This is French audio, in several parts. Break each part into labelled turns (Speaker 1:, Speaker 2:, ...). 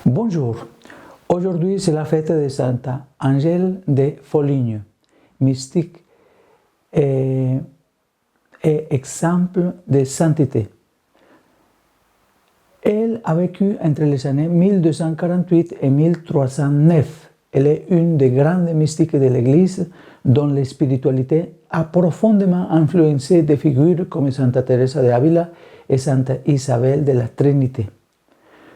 Speaker 1: Bonjour, aujourd'hui c'est la fête de Santa Angèle de Foligno, mystique et exemple de sainteté. Elle a vécu entre les années 1248 et 1309. Elle est une des grandes mystiques de l'Église dont la spiritualité a profondément influencé des figures comme Santa Teresa de Ávila et Santa Isabelle de la Trinité.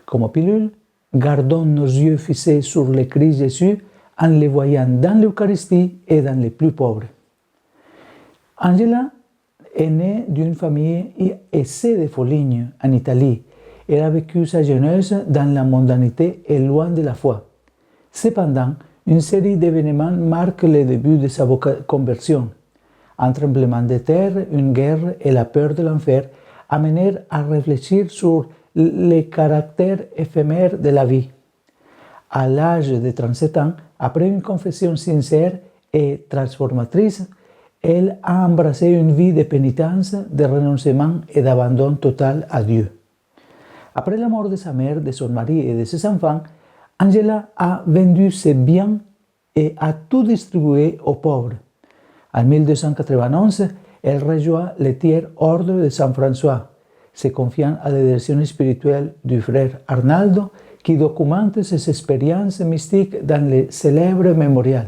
Speaker 1: Comme pilule, gardons nos yeux fixés sur le Christ Jésus en le voyant dans l'Eucharistie et dans les plus pauvres. Angela est née d'une famille aisée de Foligno, en Italie. Elle a vécu sa jeunesse dans la mondanité et loin de la foi. Cependant, une série d'événements marque le début de sa conversion. Un tremblement de terre, une guerre et la peur de l'enfer amenèrent à réfléchir sur le caractère éphémère de la vie. À l'âge de 37 ans, après une confession sincère et transformatrice, elle a embrassé une vie de pénitence, de renoncement et d'abandon total à Dieu. Après la mort de sa mère, de son mari et de ses enfants, Angela a vendu ses biens et a tout distribué aux pauvres. En 1291, elle rejoint le tiers ordre de Saint François, se confiant à la direction spirituelle du frère Arnaldo, qui documente ses expériences mystiques dans le célèbre mémorial.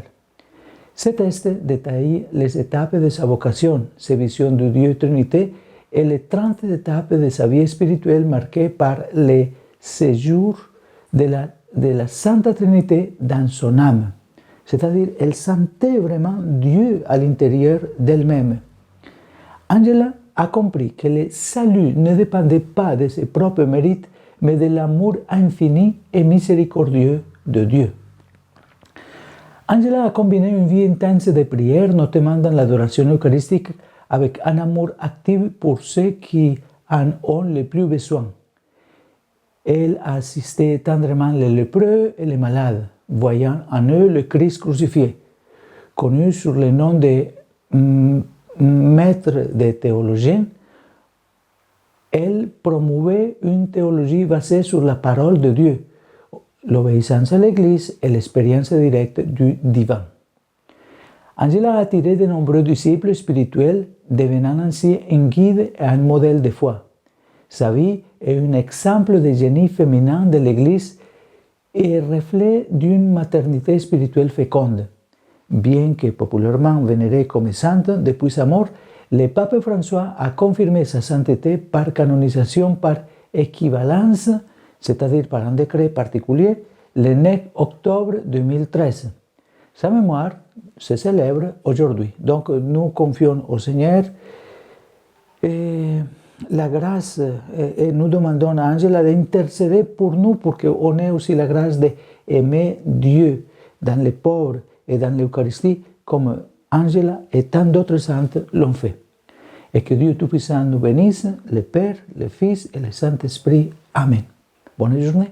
Speaker 1: Ce texte détaille les étapes de sa vocation, ses visions de Dieu Trinité et les 30 étapes de sa vie spirituelle marquées par le séjour de la Sainte Trinité dans son âme. C'est-à-dire, elle sentait vraiment Dieu à l'intérieur d'elle-même. Angela a compris que le salut ne dépendait pas de ses propres mérites, mais de l'amour infini et miséricordieux de Dieu. Angela a combiné une vie intense de prière, notamment dans l'adoration eucharistique, avec un amour actif pour ceux qui en ont le plus besoin. Elle a assisté tendrement les lépreux et les malades, voyant en eux le Christ crucifié. Connue sous le nom de maître de théologie, elle promouvait une théologie basée sur la parole de Dieu, l'obéissance à l'Église et l'expérience directe du divin. Angela a attiré de nombreux disciples spirituels, devenant ainsi un guide et un modèle de foi. Sa vie est un exemple de génie féminin de l'Église et reflet d'une maternité spirituelle féconde. Bien que populairement vénérée comme sainte depuis sa mort, le pape François a confirmé sa sainteté par canonisation par équivalence, c'est-à-dire par un décret particulier, le 9 octobre 2013. Sa mémoire se célèbre aujourd'hui. Donc nous confions au Seigneur la grâce et nous demandons à Angela d'intercéder pour nous pour qu'on ait aussi la grâce d'aimer Dieu dans les pauvres et dans l'Eucharistie comme Angela et tant d'autres saintes l'ont fait. Et que Dieu Tout-Puissant nous bénisse, le Père, le Fils et le Saint-Esprit. Amen. Bonne journée.